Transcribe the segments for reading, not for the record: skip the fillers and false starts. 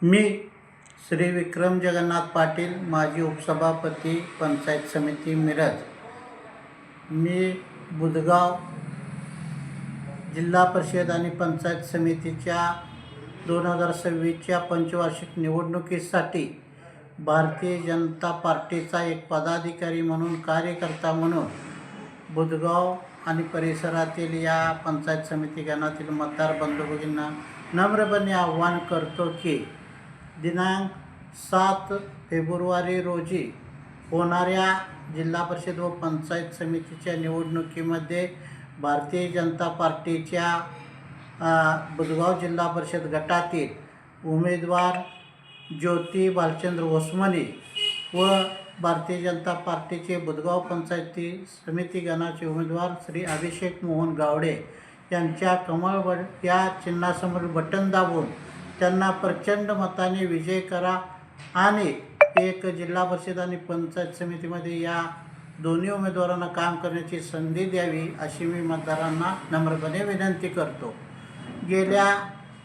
मी श्री विक्रम जगन्नाथ पाटील, माजी उपसभापती, पंचायत समिती मिरज. मी बुधगाव जिल्हा परिषद आणि पंचायत समितीच्या 2026च्या पंचवार्षिक निवडणुकीसाठी भारतीय जनता पार्टीचा एक पदाधिकारी म्हणून, कार्यकर्ता म्हणून बुधगाव आणि परिसरातील या पंचायत समिती गणातील मतदार बंधू भगिनींना नम्रपणे आवाहन करतो की दिनांक 7 फेब्रुवारी रोजी होणाऱ्या जिल्हा परिषद व पंचायत समितीच्या निवडणुकीमध्ये भारतीय जनता पार्टीच्या बुधगाव जिल्हा परिषद गटातील उमेदवार ज्योती बालचंद्र ओसमनी व भारतीय जनता पार्टीचे बुधगाव पंचायती समिती गणाचे उमेदवार श्री अभिषेक मोहन गावडे यांच्या कमळ या चिन्हासमोर बटन दाबून त्यांना प्रचंड मताने विजय करा आणि एक जिल्हा परिषद आणि पंचायत समितीमध्ये या दोन्ही उमेदवारांना काम करण्याची संधी द्यावी अशी मी मतदारांना नम्रपणे विनंती करतो. गेल्या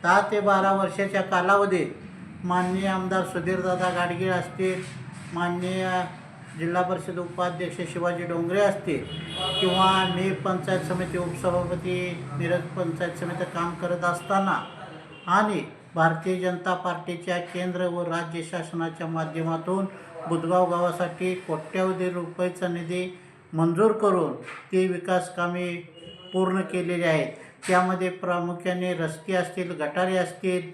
10 ते 12 वर्षाच्या कालावधीत माननीय आमदार सुधीरदादा गाडगीळ असतील, माननीय जिल्हा परिषद उपाध्यक्ष शिवाजी डोंगरे असतील किंवा मी पंचायत समिती उपसभापती मिरज पंचायत समिती काम करत असताना आणि भारतीय जनता पार्टीच्या केंद्र व राज्य शासनाच्या माध्यमातून बुधगाव गावासाठी कोट्यवधी रुपयाचा निधी मंजूर करून ती विकास कामे पूर्ण केलेली आहेत. त्यामध्ये प्रामुख्याने रस्ते असतील, गटारे असतील,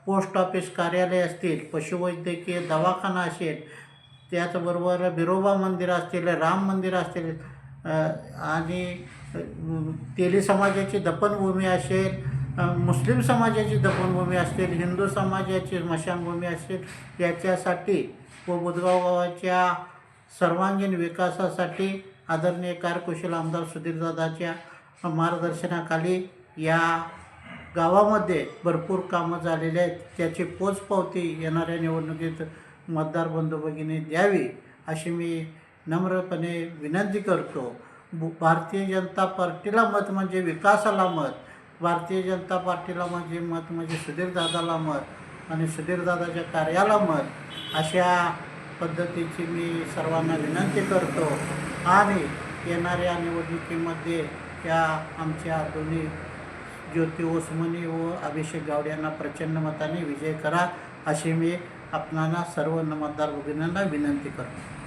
पोस्ट ऑफिस कार्यालय असतील, पशुवैद्यकीय दवाखाना असेल, त्याचबरोबर बिरोबा मंदिर असतील, राम मंदिर असतील आणि तेली समाजाची दफनभूमी असेल, मुस्लिम समाजाची दफनभूमी असतील, हिंदू समाजाची स्मशानभूमी असेल, याच्यासाठी व बुधगाव गावाच्या सर्वांगीण विकासासाठी आदरणीय कार्यकुशल आमदार सुधीरदादाच्या मार्गदर्शनाखाली या गावामध्ये भरपूर कामं झालेली आहेत. त्याची पोचपावती येणाऱ्या निवडणुकीत मतदार बंधू भगिनी द्यावी अशी मी नम्रपणे विनंती करतो. भारतीय जनता पार्टीला मत म्हणजे विकासाला मत, भारतीय जनता पार्टीला मत म्हणजे सुधीरदादाला मत आणि सुधीरदादाच्या कार्याला मत अशा पद्धतीची मी सर्वांना विनंती करतो. आणि येणाऱ्या निवडणुकीमध्ये त्या आमच्या दोन्ही ज्योती ओसमनी व अभिषेक गावडे यांना प्रचंड मताने विजय करा अशी मी आपणाला सर्व मतदार भगिनींना विनंती करतो.